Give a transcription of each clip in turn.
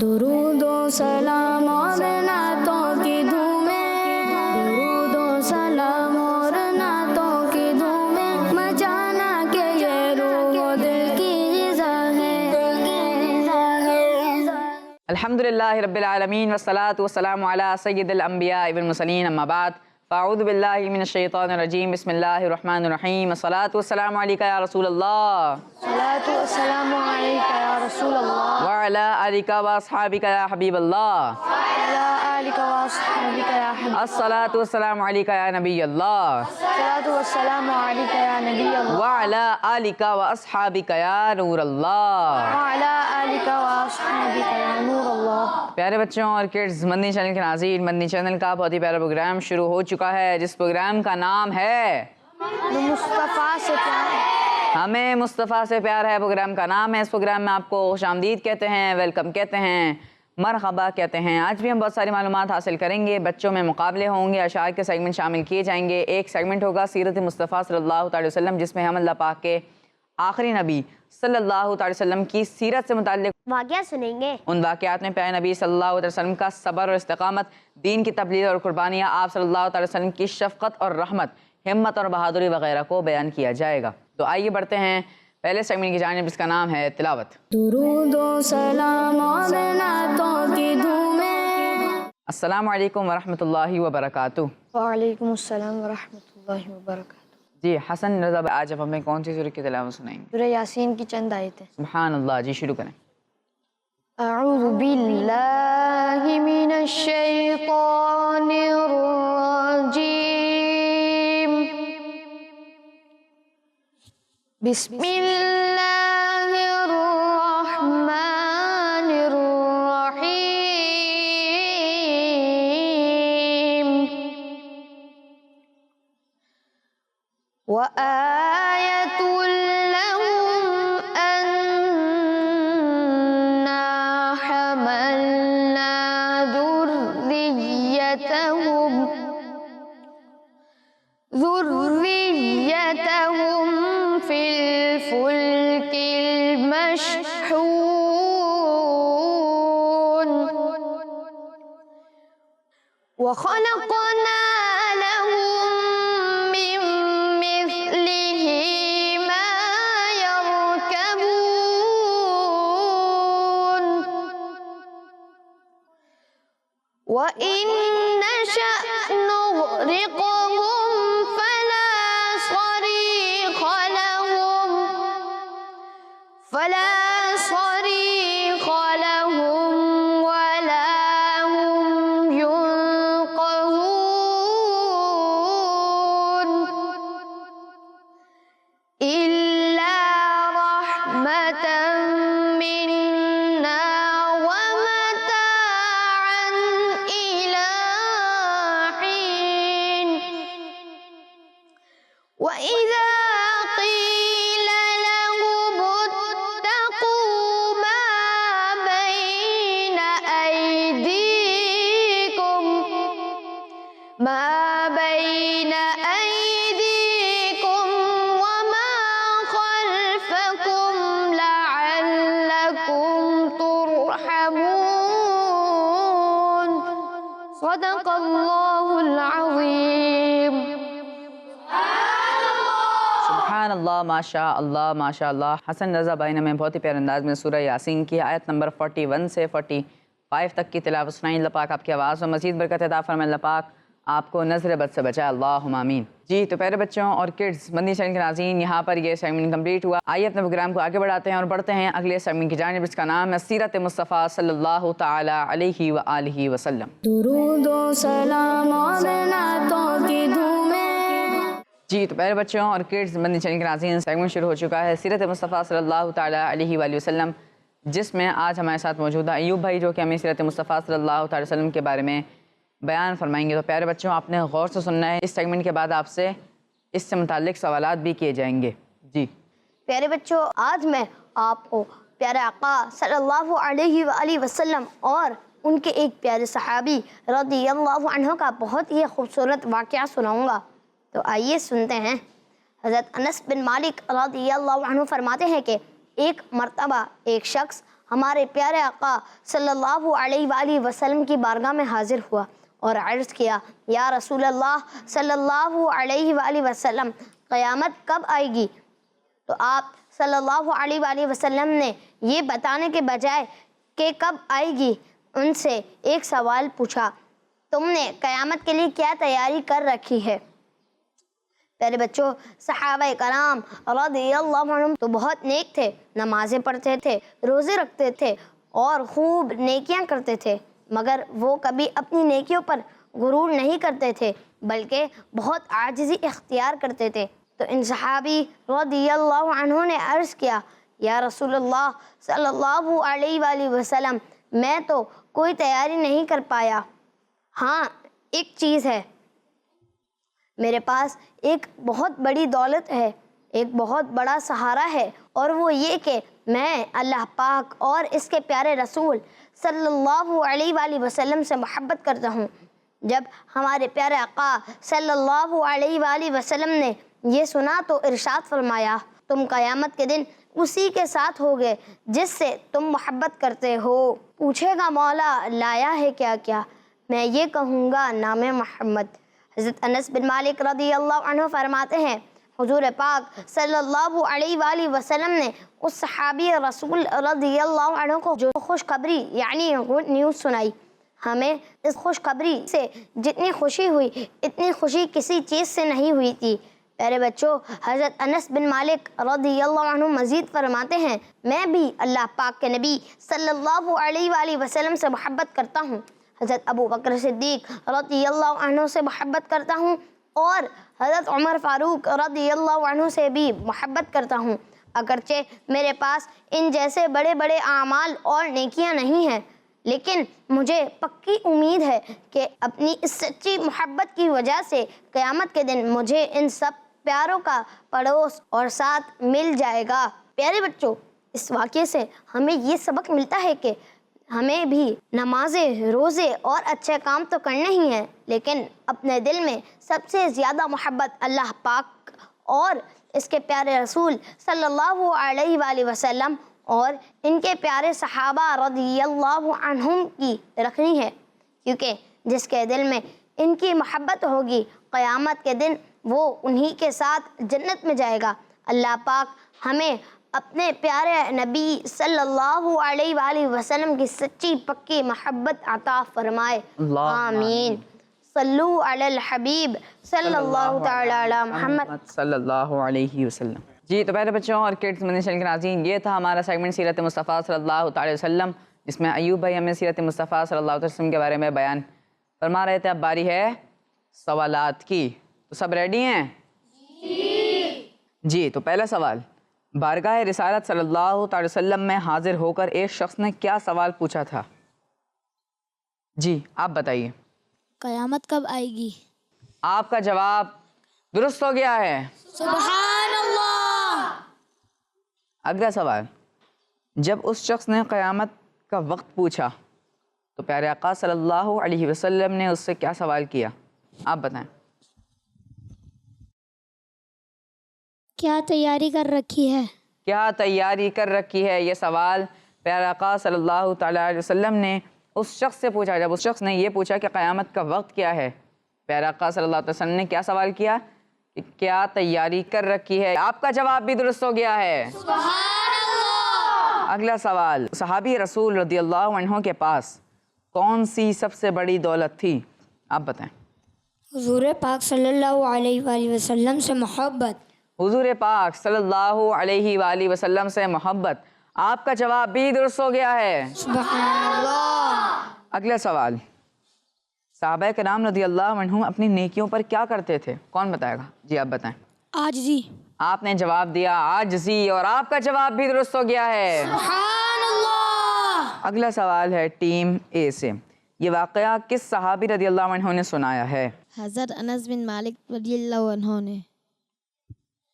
درود و سلام اور نعتوں کی دھومیں، درود و سلام اور نعتوں کی دھومیں، مچانا کہ یہ روح و دل کی غذا ہے۔ الحمدللہ رب العالمین والصلاة والسلام علی سید الانبیاء والمرسلین، اما بعد فاعوذ باللہ من الشیطان الرجیم، بسم اللہ الرحمن الرحیم، الصلاة والسلام علیکہ یا رسول اللہ، الصلاۃ والسلام علیکہ یا رسول اللہ، وعلی آلکہ واصحابکہ یا حبیب اللہ، وعلی آلکہ واصحابکہ یا حبیب اللہ، الصلاة والسلام علیکہ یا نبی اللہ، الصلاۃ والسلام علیکہ یا نبی اللہ، وعلی آلکہ واصحابکہ یا نور اللہ۔ وعلی آلکہ واصحابکہ یا نور اللہ۔ پیارے بچوں اور کڈز، مدنی چینل کے ناظرین، مدنی چینل کا بہت ہی پیارا پروگرام شروع ہو چکا ہے، جس پروگرام کا نام ہے مصطفیٰ سے پیار ہے، ہمیں مصطفیٰ سے پیار ہے۔ پروگرام کا نام ہے۔ اس پروگرام میں آپ کو خوش آمدید کہتے ہیں، ویلکم کہتے ہیں، مرحبا کہتے ہیں۔ آج بھی ہم بہت ساری معلومات حاصل کریں گے، بچوں میں مقابلے ہوں گے، اشعار کے سیگمنٹ شامل کیے جائیں گے۔ ایک سیگمنٹ ہوگا سیرت مصطفیٰ صلی اللہ تعالی وسلم، جس میں ہم اللہ پاک کے آخری نبی صلی اللہ تعالی وسلم کی سیرت سے متعلق واقعہ سنیں گے۔ ان واقعات میں پیارے نبی صلی اللہ علیہ وسلم کا صبر اور استقامت، دین کی تبلیغ اور قربانیاں، آپ صلی اللہ تعالی وسلم کی شفقت اور رحمت، ہمت اور بہادری وغیرہ کو بیان کیا جائے گا۔ تو آئیے بڑھتے ہیں پہلے سیگمنٹ کی جانب، جس کا نام ہے تلاوت۔ درود و سلام اور نعتوں کی دھومیں۔ السلام علیکم ورحمۃ اللہ وبرکاتہ۔ وعلیکم السلام ورحمۃ اللہ وبرکاتہ۔ جی حسن رضا، آج آپ ہمیں کون سی سورۃ کی تلاوت سنائیں گے؟ سورہ یاسین کی چند آیتیں۔ سبحان اللہ، جی شروع کریں۔ اعوذ باللہ من الشیطان الرجیم، بسم اللہ الرحمن الرحیم، وآیۃ لہم انا حملنا ذریتہم فی الفلک المشحون، وخلقنا لهم من مثله ما يركبون، وإن نشأ نغرقهم فلا صريخ لهم ولا هم ينقذون، إلا رحمة منا ومتاعا إلى حين، وإذا قيل لهم اتقوا ما بين أيديكم وما خلفكم لعلكم ترحمون، صدق اللہ العظیم۔ سبحان اللہ، ماشاء اللہ، ماشاء اللہ۔ حسن رضا بھائی نے ہمیں بہت ہی پیارے انداز میں سورہ یاسین کی آیت نمبر 41 سے 45 تک کی تلاوت سنائی۔ اللہ پاک آپ کی آواز میں مزید برکت عطا فرمائے، اللہ پاک آپ کو نظر بد سے بچائے، اللہم آمین۔ جی تو پیارے بچوں اور کڈز، مدنی چینل کے ناظرین، یہاں پر یہ سیگمنٹ کمپلیٹ ہوا۔ آئیے اپنے پروگرام کو آگے بڑھاتے ہیں اور بڑھتے ہیں اگلے سیگمنٹ کی جانب، جس کا نام ہے سیرت مصطفیٰ صلی اللہ تعالی علیہ وآلہ وسلم۔ درود و سلام اور نعتوں کی دھومیں۔ جی تو پیارے بچوں اور کڈز، مدنی چینل کے ناظرین، سیگمنٹ شروع ہو چکا ہے سیرت مصطفیٰ صلی اللہ تعالی علیہ وآلہ وسلم، جس میں آج ہمارے ساتھ موجود ہے ایوب بھائی، جو کہ ہمیں سیرت مصطفیٰ صلی اللہ تعالی وسلم کے بارے میں بیان فرمائیں گے۔ تو پیارے بچوں، آپ نے غور سے سننا ہے، اس سیگمنٹ کے بعد آپ سے اس سے متعلق سوالات بھی کیے جائیں گے۔ جی پیارے بچوں، آج میں آپ کو پیارے آقا صلی اللہ علیہ وآلہ وسلم اور ان کے ایک پیارے صحابی رضی اللہ عنہ کا بہت ہی خوبصورت واقعہ سناؤں گا۔ تو آئیے سنتے ہیں۔ حضرت انس بن مالک رضی اللہ عنہ فرماتے ہیں کہ ایک مرتبہ ایک شخص ہمارے پیارے آقا صلی اللہ علیہ وآلہ وسلم کی بارگاہ میں حاضر ہوا اور عرض کیا، یا رسول اللہ صلی اللہ علیہ وآلہ وسلم، قیامت کب آئے گی؟ تو آپ صلی اللہ علیہ وآلہ وسلم نے یہ بتانے کے بجائے کہ کب آئے گی، ان سے ایک سوال پوچھا، تم نے قیامت کے لیے کیا تیاری کر رکھی ہے؟ پیارے بچوں، صحابہ کرام رضی اللہ عنہم تو بہت نیک تھے، نمازیں پڑھتے تھے، روزے رکھتے تھے اور خوب نیکیاں کرتے تھے، مگر وہ کبھی اپنی نیکیوں پر غرور نہیں کرتے تھے بلکہ بہت عاجزی اختیار کرتے تھے۔ تو ان صحابی رضی اللہ عنہ نے عرض کیا، یا رسول اللہ صلی اللہ علیہ وآلہ وسلم، میں تو کوئی تیاری نہیں کر پایا، ہاں ایک چیز ہے، میرے پاس ایک بہت بڑی دولت ہے، ایک بہت بڑا سہارا ہے، اور وہ یہ کہ میں اللہ پاک اور اس کے پیارے رسول صلی اللہ علیہ وآلہ وسلم سے محبت کرتا ہوں۔ جب ہمارے پیارے آقا صلی اللہ علیہ وآلہ وسلم نے یہ سنا تو ارشاد فرمایا، تم قیامت کے دن اسی کے ساتھ ہوگے جس سے تم محبت کرتے ہو۔ پوچھے گا مولا لایا ہے کیا کیا؟ میں یہ کہوں گا نام محمد۔ حضرت انس بن مالک رضی اللہ عنہ فرماتے ہیں، حضور پاک صلی اللہ علیہ وآلہ وسلم نے اس صحابی رسول رضی اللہ عنہ کو جو خوشخبری یعنی گڈ نیوز سنائی، ہمیں اس خوشخبری سے جتنی خوشی ہوئی اتنی خوشی کسی چیز سے نہیں ہوئی تھی۔ پیارے بچوں، حضرت انس بن مالک رضی اللہ عنہ مزید فرماتے ہیں، میں بھی اللہ پاک کے نبی صلی اللہ علیہ وآلہ وسلم سے محبت کرتا ہوں، حضرت ابو بکر صدیق رضی اللہ عنہ سے محبت کرتا ہوں اور حضرت عمر فاروق رضی اللہ عنہ سے بھی محبت کرتا ہوں، اگرچہ میرے پاس ان جیسے بڑے بڑے اعمال اور نیکیاں نہیں ہیں، لیکن مجھے پکی امید ہے کہ اپنی اس سچی محبت کی وجہ سے قیامت کے دن مجھے ان سب پیاروں کا پڑوس اور ساتھ مل جائے گا۔ پیارے بچوں، اس واقعے سے ہمیں یہ سبق ملتا ہے کہ ہمیں بھی نمازیں، روزے اور اچھے کام تو کرنے ہی ہیں، لیکن اپنے دل میں سب سے زیادہ محبت اللہ پاک اور اس کے پیارے رسول صلی اللہ علیہ وآلہ وسلم اور ان کے پیارے صحابہ رضی اللہ عنہم کی رکھنی ہے، کیونکہ جس کے دل میں ان کی محبت ہوگی قیامت کے دن وہ انہی کے ساتھ جنت میں جائے گا۔ اللہ پاک ہمیں اپنے پیارے نبی صلی اللہ علیہ وآلہ وسلم کی سچی پکی محبت عطا فرمائے، آمین۔ صلو علی الحبیب صلی اللہ تعالی علی محمد صلی اللہ علیہ وسلم۔ جی تو پیارے بچوں اور کڈس مدنی چینل کے ناظرین، یہ تھا ہمارا سیگمنٹ سیرت مصطفیٰ صلی اللہ تعالی وسلم، جس میں ایوب بھائی ہمیں سیرت مصطفیٰ صلی اللہ علیہ وسلم کے بارے میں بیان فرما رہے تھے۔ اب باری ہے سوالات کی، تو سب ریڈی ہیں؟ جی تو پہلا سوال، بارگاہ رسالت صلی اللہ تعالی وسلم میں حاضر ہو کر ایک شخص نے کیا سوال پوچھا تھا؟ جی آپ بتائیے۔ قیامت کب آئے گی؟ آپ کا جواب درست ہو گیا ہے، سبحان اللہ۔ اگلا سوال، جب اس شخص نے قیامت کا وقت پوچھا تو پیارے آقا صلی اللہ علیہ وسلم نے اس سے کیا سوال کیا؟ آپ بتائیں۔ کیا تیاری کر رکھی ہے؟ کیا تیاری کر رکھی ہے، یہ سوال پیارے آقا صلی اللہ تعالیٰ علیہ وسلم نے اس شخص سے پوچھا۔ جب اس شخص نے یہ پوچھا کہ قیامت کا وقت کیا ہے، پیارے آقا صلی اللہ علیہ وسلم نے کیا سوال کیا کہ کیا تیاری کر رکھی ہے۔ آپ کا جواب بھی درست ہو گیا ہے، سبحان اللہ۔ اگلا سوال، صحابی رسول رضی اللہ عنہ کے پاس کون سی سب سے بڑی دولت تھی؟ آپ بتائیں۔ حضور پاک صلی اللہ علیہ وآلہ وسلم سے محبت۔ حضور پاک صلی اللہ علیہ وآلہ وسلم سے محبت، آپ کا جواب بھی درست ہو گیا ہے، سبحان اللہ۔ اگلا سوال، صحابہ کرام رضی اللہ عنہم اپنی نیکیوں پر کیا کرتے تھے؟ کون بتائے گا؟ جی آپ بتائیں۔ عاجزی۔ آپ نے جواب دیا عاجزی، اور آپ کا جواب بھی درست ہو گیا ہے، سبحان اللہ۔ اگلا سوال ہے ٹیم اے سے، یہ واقعہ کس صحابی رضی اللہ عنہ نے سنایا ہے؟ حضرت انس بن مالک رضی اللہ عنہ نے۔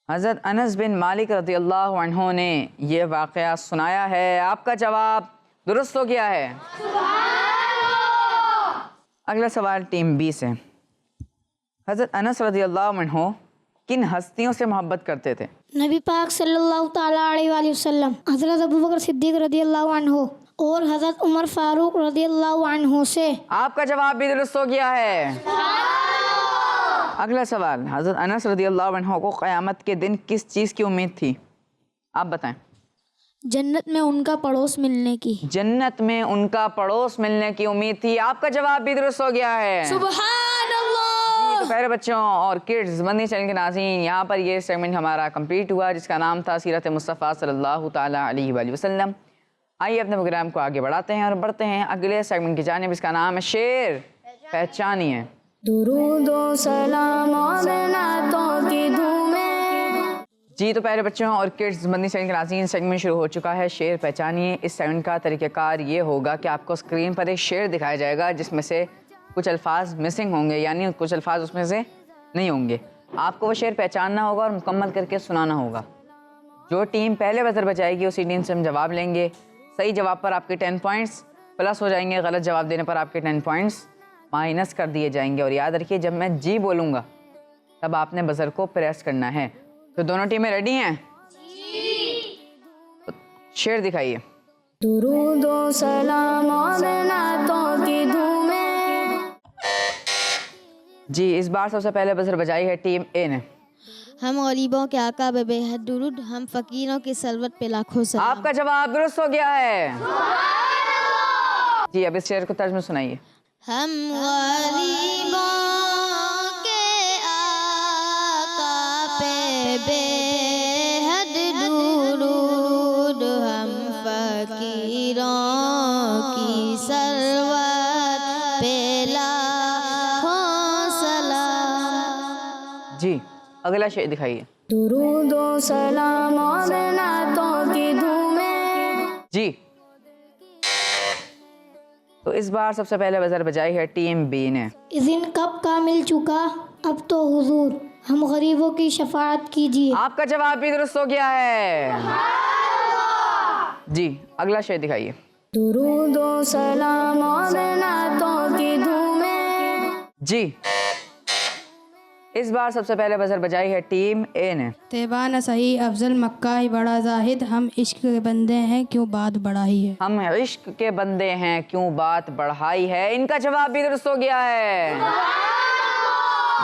حضرت انس بن مالک رضی اللہ عنہ نے یہ واقعہ سنایا ہے، آپ کا جواب درست ہو گیا ہے، اگلا سوال ٹیم بی سے، حضرت انس رضی اللہ عنہ کن ہستیوں سے محبت کرتے تھے؟ نبی پاک صلی اللہ تعالیٰ علیہ وآلہ وسلم، حضرت ابوبکر صدیق رضی اللہ عنہ اور حضرت عمر فاروق رضی اللہ عنہ سے۔ آپ کا جواب بھی درست ہو گیا ہے۔ اگلا سوال، حضرت انس رضی اللہ عنہ کو قیامت کے دن کس چیز کی امید تھی؟ آپ بتائیں۔ جنت میں ان کا پڑوس ملنے کی۔ جنت میں ان کا پڑوس ملنے کی امید تھی۔ آپ کا جواب بھی درست ہو گیا ہے۔ سبحان اللہ۔ تو پیارے بچوں اور کڈز مدنی چینل کے ناظرین، یہاں پر یہ سیگمنٹ ہمارا کمپلیٹ ہوا جس کا نام تھا سیرت مصطفیٰ صلی اللہ تعالیٰ علیہ وآلہ وسلم۔ آئیے اپنے پروگرام کو آگے بڑھاتے ہیں اور بڑھتے ہیں اگلے سیگمنٹ کی جانب، اس کا نام ہے شعر پہچانیے۔ درود و سلام اور نعتوں کی دھومیں۔ جی تو پیارے بچوں اور کڈز مدنی چینل کے ناظرین، سیگمنٹ شروع ہو چکا ہے شعر پہچانیے۔ اس سیگمنٹ کا طریقہ کار یہ ہوگا کہ آپ کو اسکرین پر ایک شعر دکھایا جائے گا جس میں سے کچھ الفاظ مسنگ ہوں گے، یعنی کچھ الفاظ اس میں سے نہیں ہوں گے۔ آپ کو وہ شعر پہچاننا ہوگا اور مکمل کر کے سنانا ہوگا۔ جو ٹیم پہلے بزر بجائے گی اسی ٹیم سے ہم جواب لیں گے۔ صحیح جواب پر آپ کے 10 پوائنٹس پلس ہو جائیں گے، غلط جواب دینے پر آپ کے 10 پوائنٹس مائنس کر دیے جائیں گے۔ اور یاد رکھیے جب میں جی بولوں گا تب آپ نے بزر کو پریس کرنا ہے۔ تو دونوں ٹیمیں ریڈی ہیں؟ شعر دکھائیے۔ درود و سلام اور نعتوں کی دھومیں۔ جی اس بار سب سے پہلے بزر بجائی ہے ٹیم اے نے۔ ہم غریبوں کے آقا بے بے حد درود، ہم فقیروں کی سلوت پہ لاکھوں سلام۔ آپ کا جواب درست ہو گیا ہے۔ جی اب اس شعر کو ترجمہ سنائیے۔ ہم غریبوں کے آقا پہ بے حد درود، ہم فقیروں کی سلوت پہ لاکھوں سلام۔ جی اگلا شعر دکھائیے۔ درود و سلام اور نعتوں کی دھومیں۔ جی تو اس بار سب سے پہلے بزر بجائی ہے ٹیم بی نے۔ دن کب کا مل چکا اب تو حضور، ہم غریبوں کی شفاعت کیجیے۔ آپ کا جواب بھی درست ہو گیا ہے۔ جی اگلا شعر دکھائیے۔ درود و سلام اور نعتوں کی دھومیں۔ جی اس بار سب سے پہلے بزر بجائی ہے ٹیم اے نے۔ طیبہ نہ صحیح افضل مکہ ہی بڑا زاہد، ہم عشق کے بندے ہیں کیوں بات بڑھائی ہے۔ ہم عشق کے بندے ہیں کیوں بات بڑھائی ہے۔ ان کا جواب بھی درست ہو گیا ہے۔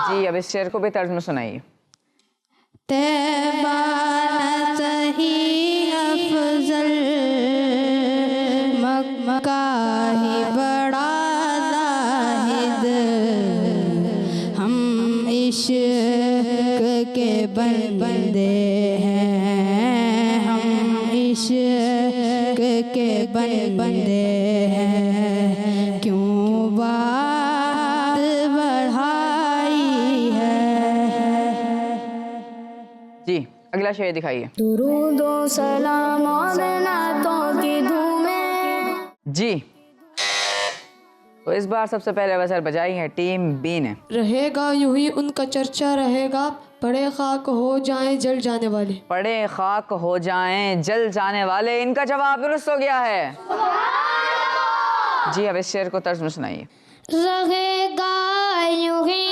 جی اب اس شعر کو بھی ترجمہ سنائیے۔ طیبہ نہ صحیح افضل مکہ ہی بڑا زاہد، ہم عشق کے بندے ہیں، ہم عشق کے بندے ہیں کیوں بات بڑھائی ہے۔ جی اگلا شعر دکھائیے۔ درود و سلام اور نعتوں کی دھومیں۔ جی تو اس بار سب سے پہلے بزر بجائی ہے ٹیم بی نے۔ رہے گا یوں ہی ان کا چرچا رہے گا، پڑے خاک ہو جائیں جل جانے والے۔ پڑے خاک ہو جائیں جل جانے والے۔ ان کا جواب درست ہو گیا ہے۔ جی اب اس شعر کو ترجمہ سنائیے۔ رہے گا یوں ہی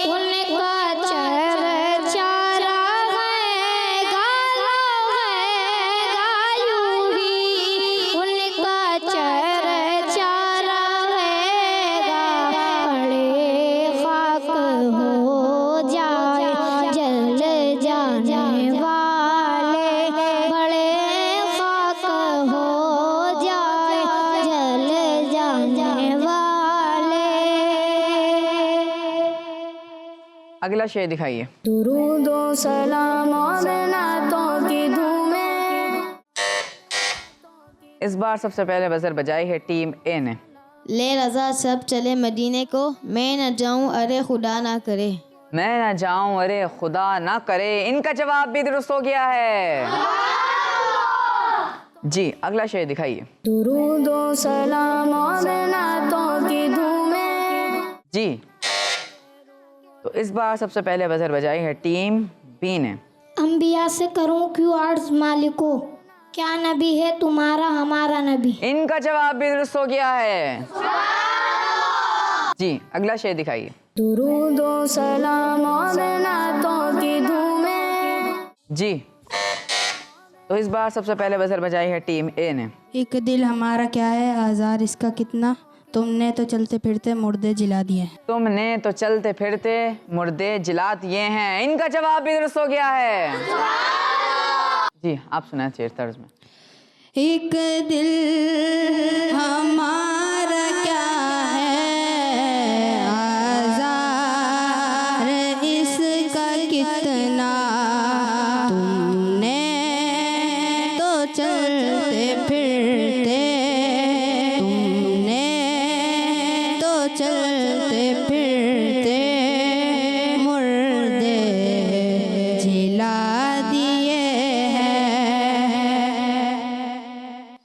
ان کا چرچا رہے گا، رہے گا یوں ہی ان کا چرچا رہے گا، پڑے خاک ہو جائے جل جانے والے، بڑے خاک ہو جائے جل جانے والے۔ اگلا شعر دکھائیے۔ درود و سلام اور نعتوں کی دھومیں۔ اس بار سب سے پہلے بزر بجائی ہے ٹیم اے نے۔ لے رضا سب چلے مدینے کو، میں نہ جاؤں ارے خدا نہ کرے۔ میں نہ جاؤں ارے خدا نہ کرے۔ ان کا جواب بھی درست ہو گیا ہے۔ جی اگلا شعر دکھائیے۔ درود و سلام اور نعتوں کی دھومیں۔ جی تو اس بار سب سے پہلے بزر بجائی ہے ٹیم بی نے۔ انبیاء سے کروں کیوں عرض مالکو، کیا نبی ہے تمہارا ہمارا نبی۔ ان کا جواب بھی درست ہو گیا ہے۔ جی اگلا شعر دکھائیے۔ درود و سلام اور نعتوں کی دھومیں. جی تو اس بار سب سے پہلے بزر بجائی ہے ٹیم اے نے. ایک دل ہمارا کیا ہے آزار اس کا کتنا، تم نے تو چلتے پھرتے مردے جلا دیے. تم نے تو چلتے پھرتے مردے جلا دیے ہیں. ان کا جواب بھی درست ہو گیا ہے. جی آپ سنائیں شعر طرز میں. ایک دل ہمارا کیا ہے آزار اس کا کتنا، تم نے تو چلتے پھرتے، تم نے تو چلتے پھرتے مردے جلا دیے ہیں.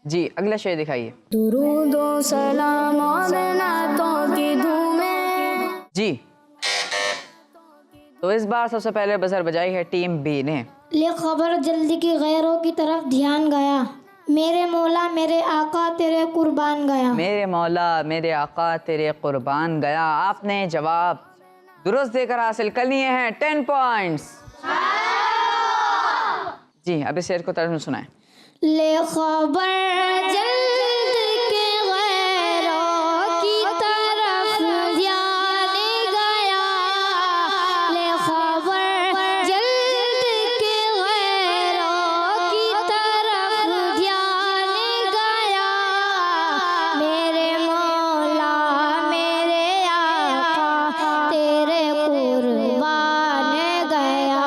جی اگلا شعر دکھائیے. درود و سلام اور نعتوں کی دھومیں. جی تو اس بار سب سے پہلے بزر بجائی ہے ٹیم بی نے. لے خبر جلدی کی غیروں کی طرف دھیان گیا، میرے مولا میرے آقا تیرے قربان گیا. میرے مولا میرے آقا تیرے قربان گیا. آپ نے جواب درست دے کر حاصل کر لیے ہیں 10 پوائنٹس. جی اب اس شعر کو طرز میں سنائیں. لے خبر جلد کے غیروں کی طرف دھیان گیا، لے خبر جلد کے غیروں کی طرف دھیان گیا، میرے مولا میرے آقا تیرے قربان گیا،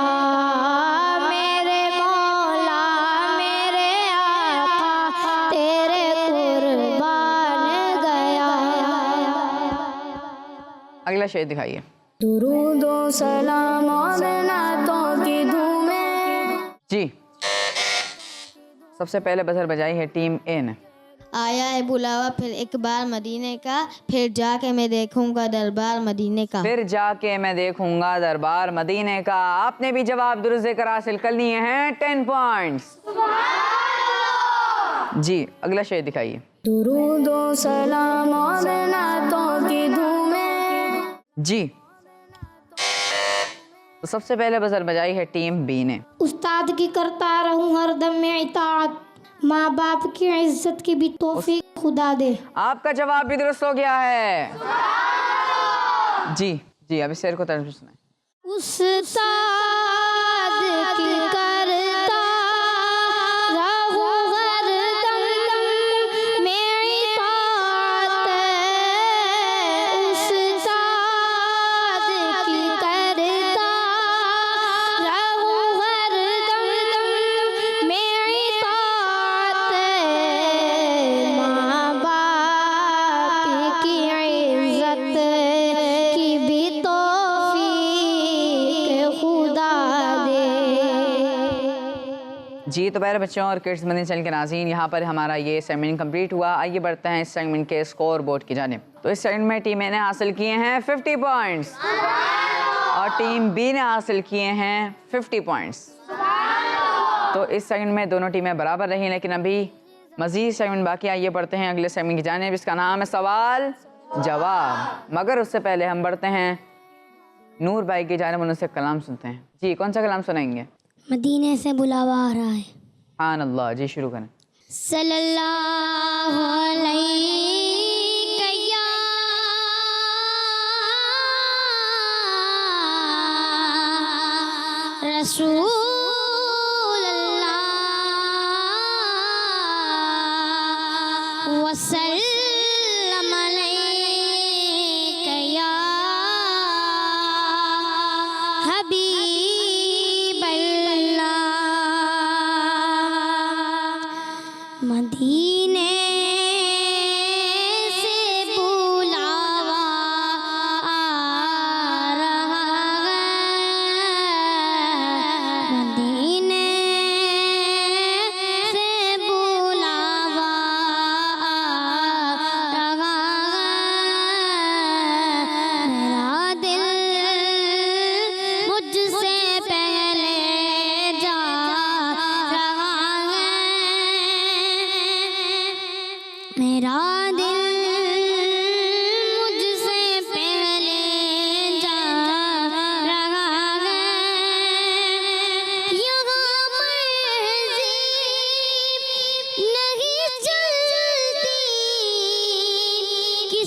میرے مولا میرے آقا تیرے قربان گیا. اگلا شعر دکھائیے. درود و سلام اور نعتوں کی دھومیں. جی سب سے پہلے بزر بجائی ہے ٹیم اے نے. آیا ہے بلاوا پھر ایک بار مدینے کا، پھر جا کے میں دیکھوں گا دربار مدینے کا. پھر جا کے میں دیکھوں گا دربار مدینے کا. آپ نے بھی جواب درست دے کر حاصل کر لیے ہیں 10 پوائنٹس. جی اگلا شعر دکھائیے. درود و سلام اور نعتوں کی دھومیں. جی تو سب سے پہلے بزر بجائی ہے ٹیم بی نے. استاد کی کرتا رہوں ہر دم میں اطاعت، ماں باپ کی عزت کی بھی توفیق خدا دے. آپ کا جواب بھی درست ہو گیا ہے. جی جی اب اس شعر کو طرز میں سنائیں. استاد کی کرتا رہوں ہر دم میں اطاعت، استاد کی کرتا رہوں ہر دم میں اطاعت، ماں باپ کی عزت کی بھی توفیق خدا دے. جی تو پیارے بچوں اور کڈس مدنی چینل کے ناظرین، یہاں پر ہمارا یہ سیگمنٹ کمپلیٹ ہوا. آئیے بڑھتے ہیں اس سیگمنٹ کے اسکور بورڈ کی جانب. تو اس سیگمنٹ میں ٹیم اے نے حاصل کیے ہیں 50 پوائنٹس اور ٹیم بی نے حاصل کیے ہیں 50 پوائنٹس. تو اس سیگمنٹ میں دونوں ٹیمیں برابر رہیں، لیکن ابھی مزید سیگمنٹ باقی. آئیے بڑھتے ہیں اگلے سیگمنٹ کی جانب، اس کا نام ہے سوال جواب. مگر اس سے پہلے ہم بڑھتے ہیں نور بھائی کی جانب، ان سے کلام سنتے ہیں. جی کون سا کلام سنائیں گے؟ مدینے سے بلاوا آ رہا ہے. سبحان اللہ. جی شروع کریں. صلی اللہ علیہ یا رسول اللہ وسلم علیک یا حبیب اللہ. مدینے سے بلاوا آ رہا ہے،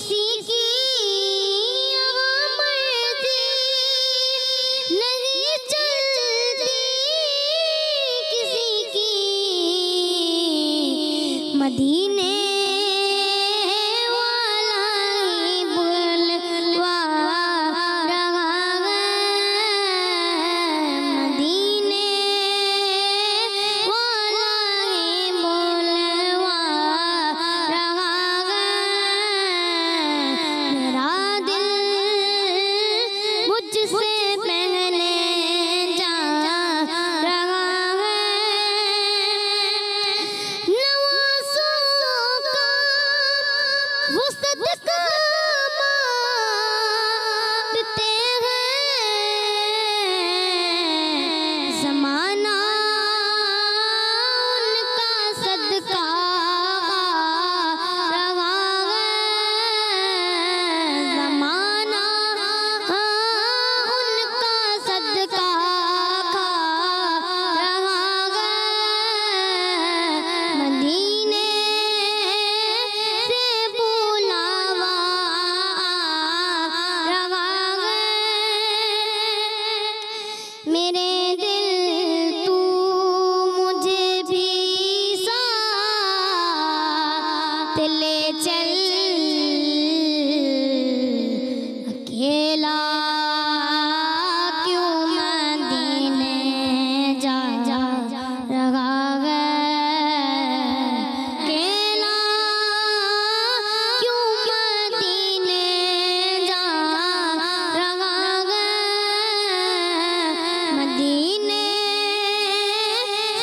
کسی کی مرضی نہیں چلتی کسی کی مدینے والا ہی بلوا رہا ہے مدینے والا ہی بلوا رہا ہے میرا دل مجھ سے پہلے جا رہا ہے نوازوں کا وسط کا مانگتے ہیں زمانہ ان کا صدقہ رہا ہے زمانہ ان کا صدقہ کھا رہا ہے مدینے سے بلاوا رہا ہے میرے دل تو مجھے بھی ساتھ لے چل اکیلا کیوں مدینے جا رہا ہے اکیلا کیوں مدینے جا رہا ہے مدینے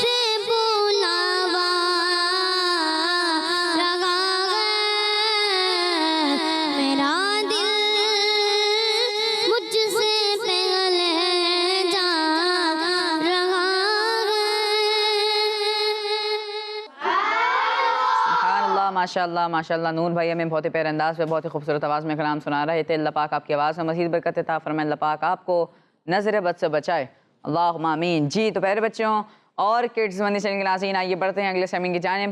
سے بلاوا رہا ہے میرا دل مجھ سے پہلے جا رہا ہے سبحان اللہ ماشاء اللہ ماشاء اللہ. نور بھائی ہمیں بہت ہی پیارے انداز میں بہت ہی خوبصورت آواز میں کلام سنا رہے تھے. اللہ پاک آپ کی آواز میں مزید برکت عطا فرمائے. اللہ پاک آپ کو نظر بد سے بچائے. اللہم آمین. جی تو پیارے بچوں اور کڈز مندی چینل کے ناظرین آئیے بڑھتے ہیں اگلے سیگمنٹ کی جانب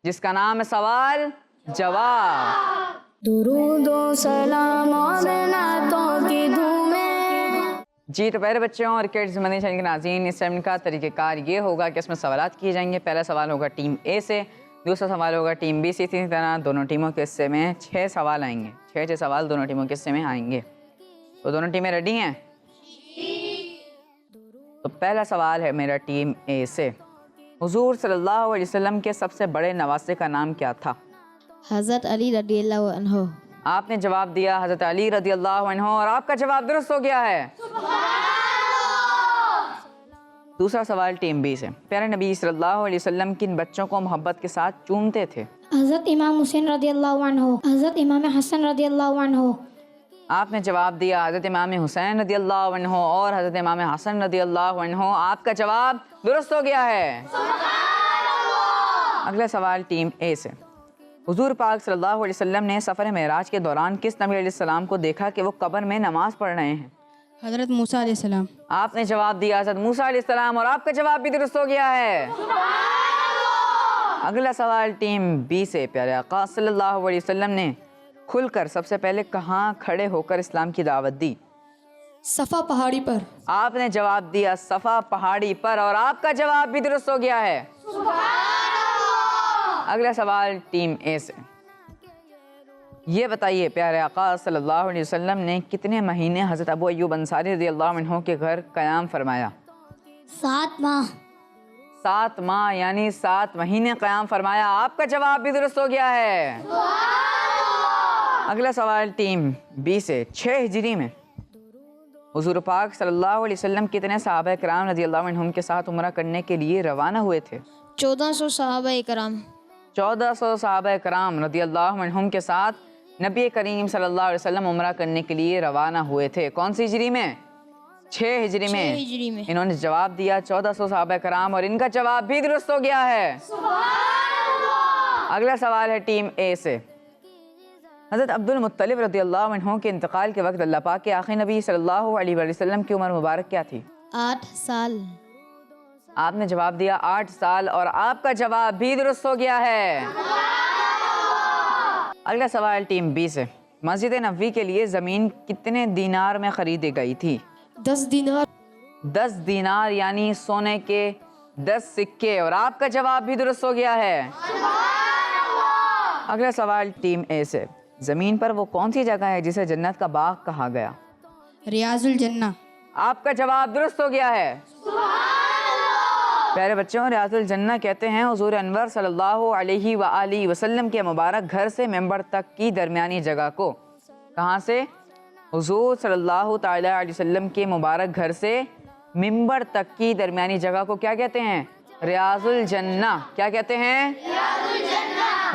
جس کا نام ہے سوال جواب. درود و سلام اور نعتوں کی دھومیں. جی تو پیارے بچوں اور کڈز مندی چینل کے ناظرین اس سیگمنٹ کا طریقہ کار یہ ہوگا کہ اس میں سوالات کیے جائیں گے. پہلا سوال ہوگا ٹیم اے سے, دوسرا سوال ہوگا ٹیم بی سے. اسی طرح دونوں ٹیموں کے حصے میں 6 سوال آئیں گے. 6 سوال دونوں ٹیموں کے حصے میں آئیں گے. تو دونوں ٹیمیں ریڈی ہیں؟ تو پہلا سوال ہے میرا ٹیم اے سے. حضور صلی اللہ علیہ وسلم کے سب سے بڑے نواسے کا نام کیا تھا؟ حضرت علی رضی اللہ عنہ. آپ نے جواب دیا حضرت علی رضی اللہ عنہ اور آپ کا جواب درست ہو گیا ہے. دوسرا سوال ٹیم بی سے. پیارے نبی صلی اللہ علیہ وسلم کن بچوں کو محبت کے ساتھ چومتے تھے؟ حضرت امام حسین رضی اللہ عنہ, حضرت امام حسن رضی اللہ عنہ. آپ نے جواب دیا حضرت امام حسین رضی اللہ عنہ اور حضرت امام حسن رضی اللہ عنہ. آپ کا جواب درست ہو گیا ہے. اگلا سوال ٹیم اے سے. حضور پاک صلی اللہ علیہ وسلم نے سفر معراج کے دوران کس نبی علیہ السلام کو دیکھا کہ وہ قبر میں نماز پڑھ رہے ہیں؟ حضرت موسیٰ علیہ السلام. آپ نے جواب دیا حضرت موسیٰ علیہ السلام اور آپ کا جواب بھی درست ہو گیا ہے. اگلا سوال ٹیم بی سے. پیارے آقا صلی اللہ علیہ وسلم نے کھل کر سب سے پہلے کہاں کھڑے ہو کر اسلام کی دعوت دی؟ صفا پہاڑی پر. آپ نے جواب دیا صفا پہاڑی پر اور آپ کا جواب بھی درست ہو گیا ہے. اگلا سوال ٹیم اے سے. یہ بتائیے پیارے آقا صلی اللہ علیہ وسلم نے کتنے مہینے حضرت ابو ایوب انصاری رضی اللہ عنہ کے گھر قیام فرمایا؟ 7 ماہ. 7 ماہ یعنی 7 مہینے قیام فرمایا. آپ کا جواب بھی درست ہو گیا ہے. اگلا سوال ٹیم بی سے. 6 ہجری میں حضور پاک صلی اللہ علیہ وسلم کتنے صحابہ کرام رضی اللہ عنہم کے ساتھ عمرہ کرنے کے لیے روانہ ہوئے تھے؟ 1400 صحابہ کرام. 1400 صحابہ کرام رضی اللہ عنہم کے ساتھ نبی کریم صلی اللہ علیہ وسلم عمرہ کرنے کے لیے روانہ ہوئے تھے. کون سی ہجری میں؟ 6 ہجری میں. انہوں نے جواب دیا 1400 صحابہ کرام اور ان کا جواب بھی درست ہو گیا ہے. اگلا سوال ہے ٹیم اے سے. حضرت عبد المطلب رضی اللہ عنہ کے انتقال کے وقت اللہ پاک کے آخری نبی صلی اللہ علیہ وسلم کی عمر مبارک کیا تھی؟ 8 سال. آپ نے جواب دیا 8 سال اور آپ کا جواب بھی درست ہو گیا ہے. اگلا سوال ٹیم بی سے. مسجد نبوی کے لیے زمین کتنے دینار میں خریدی گئی تھی؟ 10 دینار. 10 دینار یعنی سونے کے 10 سکے. اور آپ کا جواب بھی درست ہو گیا ہے. اگلا سوال ٹیم اے سے. زمین پر وہ کون سی جگہ ہے جسے جنت کا باغ کہا گیا؟ ریاض الجنہ. آپ کا جواب درست ہو گیا ہے. پیارے بچوں، ریاض الجنہ کہتے ہیں حضور انور صلی اللہ علیہ وآلہ وسلم کے مبارک گھر سے ممبر تک کی درمیانی جگہ کو. کہاں سے؟ حضور صلی اللہ تعالی علیہ وسلم کے مبارک گھر سے ممبر تک کی درمیانی جگہ کو کیا کہتے ہیں؟ ریاض الجنہ. کیا کہتے ہیں؟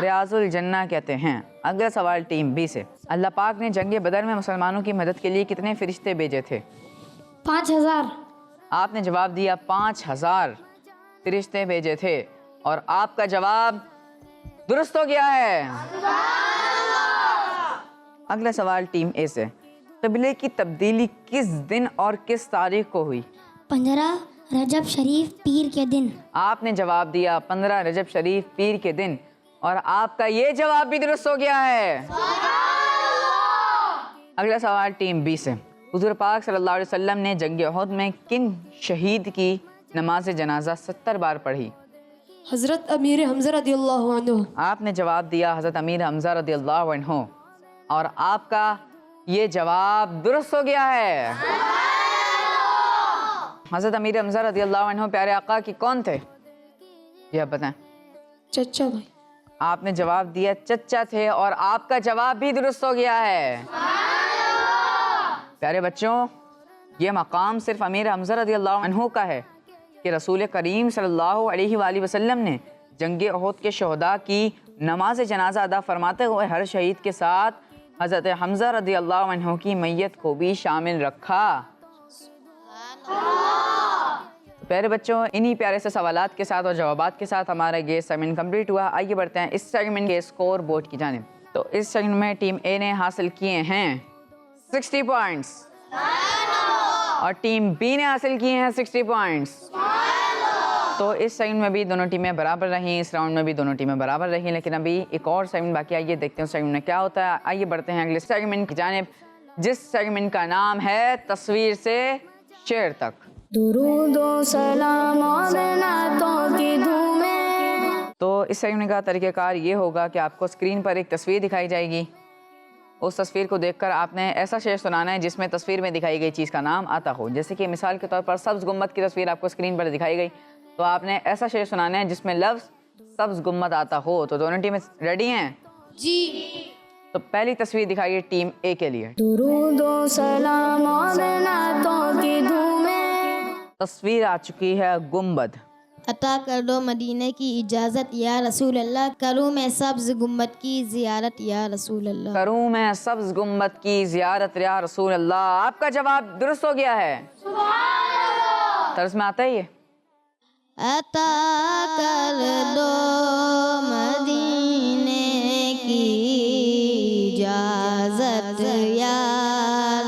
ریاض الجنہ کہتے ہیں. اگلا سوال ٹیم بی سے. اللہ پاک نے جنگ بدر میں مسلمانوں کی مدد کے لیے کتنے فرشتے بھیجے تھے؟ 5000. آپ نے جواب دیا 5000 فرشتے بھیجے تھے. اور آپ کا جواب درست ہو گیا ہے. اگلا سوال ٹیم اے سے. قبلے کی تبدیلی کس دن اور کس تاریخ کو ہوئی؟ 15 رجب شریف پیر کے دن. آپ نے جواب دیا 15 رجب شریف پیر کے دن. اور آپ کا یہ جواب بھی درست ہو گیا ہے. اگلا سوال ٹیم بی سے. حضور پاک صلی اللہ علیہ وسلم نے جنگ احد میں کن شہید کی نماز جنازہ 70 بار پڑھی؟ حضرت امیر حمزہ رضی اللہ عنہ. آپ نے جواب دیا حضرت امیر حمزہ رضی اللہ عنہ. اور آپ کا یہ جواب درست ہو گیا ہے. حضرت امیر حمزہ رضی اللہ عنہ پیارے آقا کی کون تھے؟ یہ آپ بتائیں. چچا بھائی. آپ نے جواب دیا چچا تھے. اور آپ کا جواب بھی درست ہو گیا ہے. پیارے بچوں، یہ مقام صرف امیر حمزہ رضی اللہ عنہ کا ہے کہ رسول کریم صلی اللہ علیہ وآلہ وسلم نے جنگ احد کے شہداء کی نماز جنازہ ادا فرماتے ہوئے ہر شہید کے ساتھ حضرت حمزہ رضی اللہ عنہ کی میت کو بھی شامل رکھا. پیارے بچوں، انہی پیارے سے سوالات کے ساتھ اور جوابات کے ساتھ ہمارا یہ سیگمنٹ کمپلیٹ ہوا. آئیے بڑھتے ہیں اس سیگمنٹ کے اسکور بورڈ کی جانب. تو اس سیگمنٹ میں ٹیم اے نے حاصل کیے ہیں 60 پوائنٹس اور ٹیم بی نے حاصل کیے ہیں 60 پوائنٹس. تو اس سیگمنٹ میں بھی دونوں ٹیمیں برابر رہیں، اس راؤنڈ میں بھی دونوں ٹیمیں برابر رہیں. لیکن ابھی ایک اور سیگمنٹ باقی. آئیے دیکھتے ہیں اس سیگمنٹ میں کیا ہوتا ہے. آئیے بڑھتے ہیں اگلے سیگمنٹ کی جانب، جس سیگمنٹ کا نام ہے تصویر سے شعر تک. درود و سلام اور نعتوں کی دھومیں. تو اس سیگمنٹ کا طریقہ کار یہ ہوگا کہ آپ کو اسکرین پر ایک تصویر دکھائی جائے گی. اس تصویر کو دیکھ کر آپ نے ایسا شعر سنانا ہے جس میں تصویر میں دکھائی گئی چیز کا نام آتا ہو. جیسے کہ مثال کے طور پر سبز گنبد کی تصویر آپ کو اسکرین پر دکھائی گئی، تو آپ نے ایسا شعر سنانا ہے جس میں لفظ سبز گنبد آتا ہو. تو دونوں ٹیمیں ریڈی ہیں؟ جی. تو پہلی تصویر دکھائیے ٹیم اے کے لیے. درود و سلام اور نعتوں کی دھومیں. تصویر آ چکی ہے گنبد. عطا کر دو مدینے کی اجازت یا رسول اللہ، کروں میں سبز گنبد کی زیارت یا رسول اللہ. کروں میں سبز گنبد کی زیارت یا رسول اللہ. آپ کا جواب درست ہو گیا ہے. طرز میں آتا ہے یہ. عطا کر دو مدینے کی اجازت یا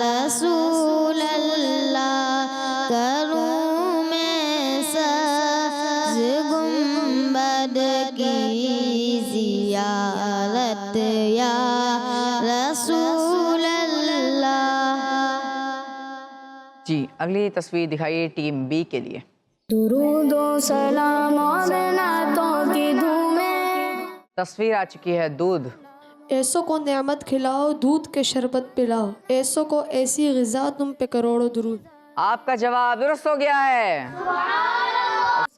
رسول اللہ، کروں میں سبز گنبد کی زیارت یا رسول اللہ. جی اگلی تصویر دکھائیے ٹیم بی کے لیے. درود و سلام اور نعتوں کی دھومیں. تصویر آ چکی ہے دودھ. ایسو کو نعمت کھلاؤ، دودھ کے شربت پلاؤ، ایسو کو ایسی غذا تم پہ کروڑوں درود. آپ کا جواب درست ہو گیا ہے.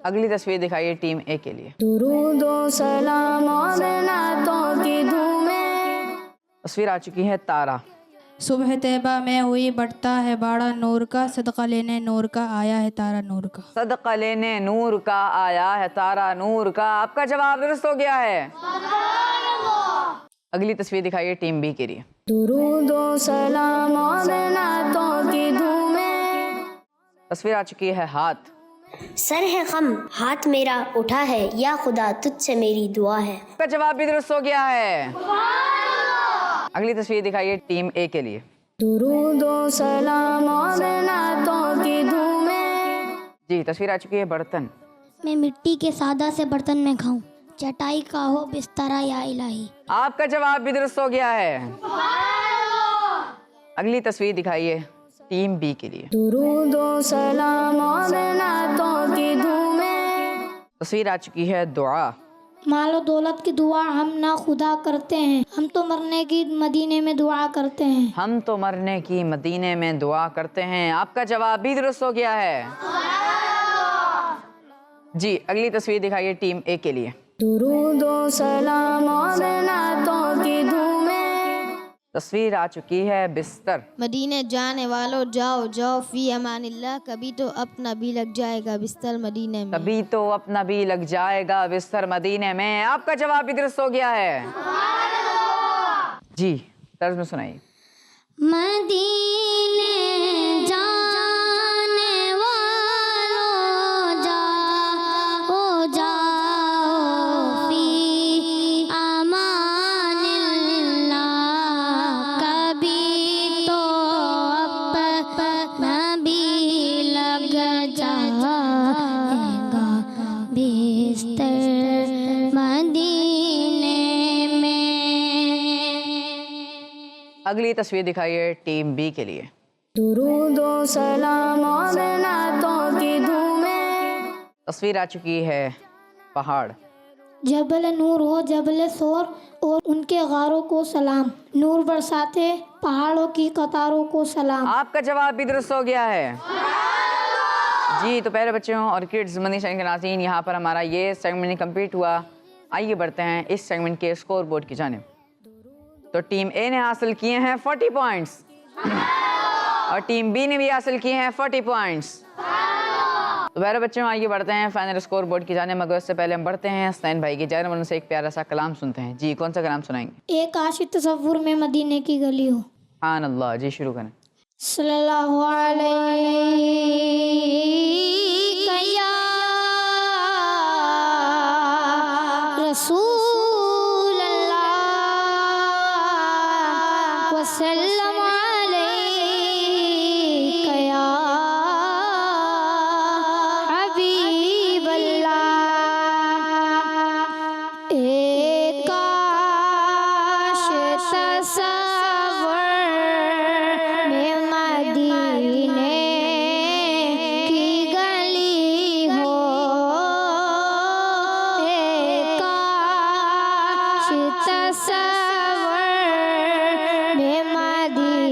اگلی تصویر دکھائیے ٹیم اے کے لیے. درود و سلام اور نعتوں کی دھومیں. تصویر آ چکی ہے تارا. صبح طیبہ میں ہوئی بڑھتا ہے باڑا نور کا، صدقہ لینے نور کا آیا ہے تارا نور کا. صدقہ لینے نور کا آیا ہے تارا نور کا. آپ کا جواب درست ہو گیا ہے. اگلی تصویر دکھائیے ٹیم بی کے لیے. درود و سلام اور نعتوں کی دھومیں. تصویر آ چکی ہے ہاتھ. سر ہے غم ہاتھ میرا اٹھا ہے، یا خدا تجھ سے میری دعا ہے. آپ کا جواب بھی درست ہو گیا ہے. اگلی تصویر دکھائیے ٹیم اے کے لیے. درود و سلام اور نعتوں کی دھومیں. جی تصویر آ چکی ہے برتن. میں مٹی کے سادہ سے برتن میں کھاؤں، چٹائی کا ہو بسترا یا الہی. آپ کا جواب بھی درست ہو گیا ہے. اگلی تصویر دکھائیے ٹیم بی کے لیے. درود و سلام اور نعتوں کی دھومیں. تصویر آ چکی ہے دعا. مال و دولت کی دعا ہم نہ خدا کرتے ہیں، ہم تو مرنے کی مدینے میں دعا کرتے ہیں. ہم تو مرنے کی مدینے میں دعا کرتے ہیں. آپ کا جواب بھی درست ہو گیا ہے. جی اگلی تصویر دکھائیے ٹیم اے کے لیے. درود و سلام اور نعتوں کی دھومیں. تصویر آ چکی ہے بستر. مدینے جانے والوں جاؤ جاؤ فی امان اللہ، کبھی تو اپنا بھی لگ جائے گا بستر مدینے میں. کبھی تو اپنا بھی لگ جائے گا بستر مدینے میں. آپ کا جواب بھی درست ہو گیا ہے. جی طرز میں سنائیے. مدینے جانے والوں جاؤ جاؤ فی امان اللہ، کبھی تو اپنا بھی لگ جائے گا بستر مدینے میں. اگلی تصویر دکھائیے ٹیم بی کے لیے. درود و سلام اور نعتوں کی دھومیں. تصویر آ چکی ہے پہاڑ. جبل نور ہو جبل سور اور ان کے غاروں کو سلام، نور برساتے پہاڑوں کی قطاروں کو سلام. آپ کا جواب بھی درست ہو گیا ہے. جی تو پیارے بچوں اور کڈز مدنی چینل کے ناظرین، یہاں پر ہمارا یہ سیگمنٹ کمپلیٹ ہوا. آئیے بڑھتے ہیں اس سیگمنٹ کے اسکور بورڈ کی جانب. تو ٹیم اے نے حاصل کیے ہیں 40 پوائنٹس اور ٹیم بی نے بھی حاصل کیے ہیں 40 پوائنٹس. تو پیارے بچوں آئیے بڑھتے ہیں فائنل اسکور بورڈ کی جانب. مگر اس سے پہلے ہم بڑھتے ہیں حسنین بھائی کی جانب، ان سے ایک پیارا سا کلام سنتے ہیں. جی کون سا کلام سنائیں گے؟ ایک عاشق تصور میں مدینے کی گلی ہو. سبحان اللہ. جی شروع کریں. صلی اللہ علیہ یا رسول اللہ وسلم علیک یا حبیب اللہ. ایک کاش تصور میں مدینے کی گلی ہو، ایک کاش تصور میں مدینے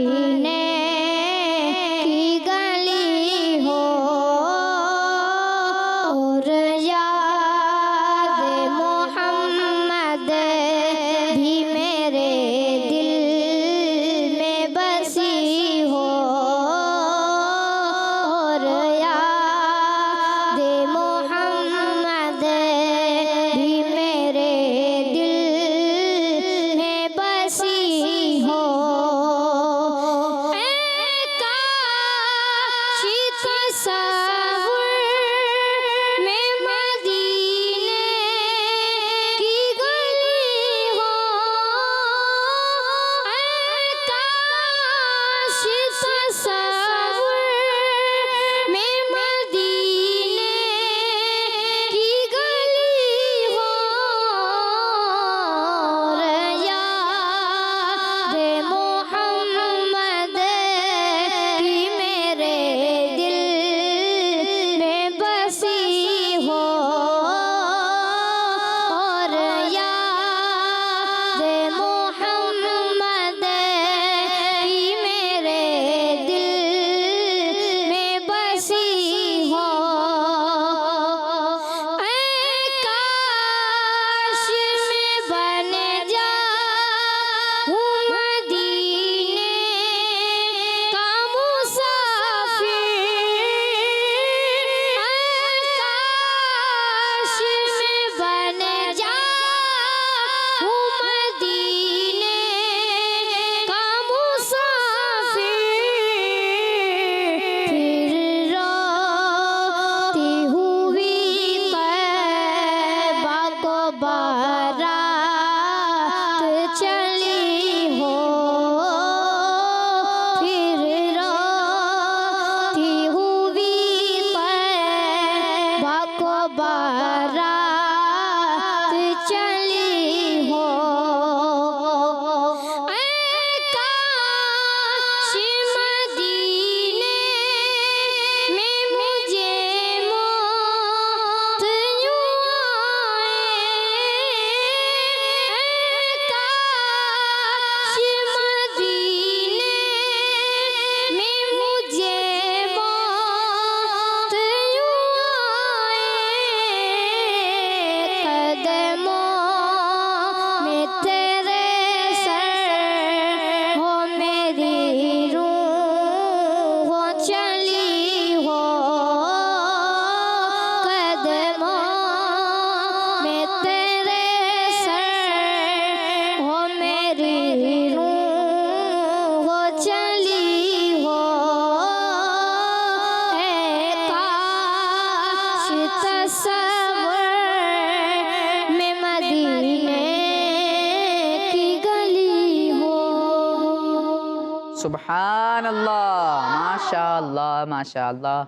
سبحان اللہ، ماشاء اللہ ماشاء اللہ۔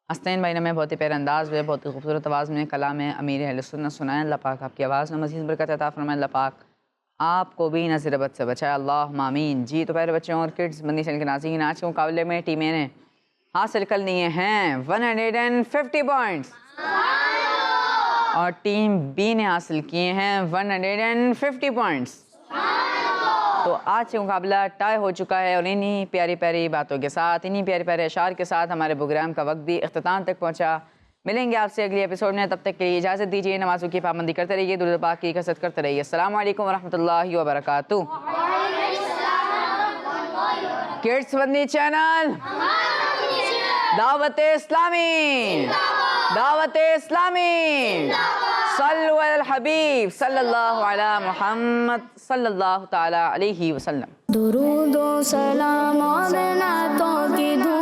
حسنین بھائی نے ہمیں بہت ہی پیارے انداز میں، بہت ہی خوبصورت آواز میں کلام امیر اہل سنت سنائے۔ اللہ پاک آپ کی آواز میں مزید برکت عطا فرمائے، اللہ پاک آپ کو بھی نظر بد سے بچائے، اللہم آمین۔ جی تو پیارے بچوں اور کڈز مدنی چینل کے ناظرین، آج کے مقابلے میں ٹیمیں نے حاصل کر لیے ہیں 150 پوائنٹس اور ٹیم بی نے حاصل کیے ہیں 150 پوائنٹس۔ تو آج کا مقابلہ ٹائی ہو چکا ہے، اور انہی پیاری پیاری باتوں کے ساتھ، انہی پیارے پیارے اشعار کے ساتھ ہمارے پروگرام کا وقت بھی اختتام تک پہنچا۔ ملیں گے آپ سے اگلی ایپیسوڈ میں، تب تک کے لیے اجازت دیجیے، نمازوں کی پابندی کرتے رہیے، درود پاک کی کثرت کرتے رہیے۔ السلام علیکم ورحمۃ اللہ وبرکاتہ۔ کڈس مدنی چینل، دعوت اسلامی، دعوت اسلامی، صلو علی الحبیب صلی اللہ علی محمد صلی اللہ تعالی علیہ وسلم۔ درود و سلام اور نعتوں کی دھوم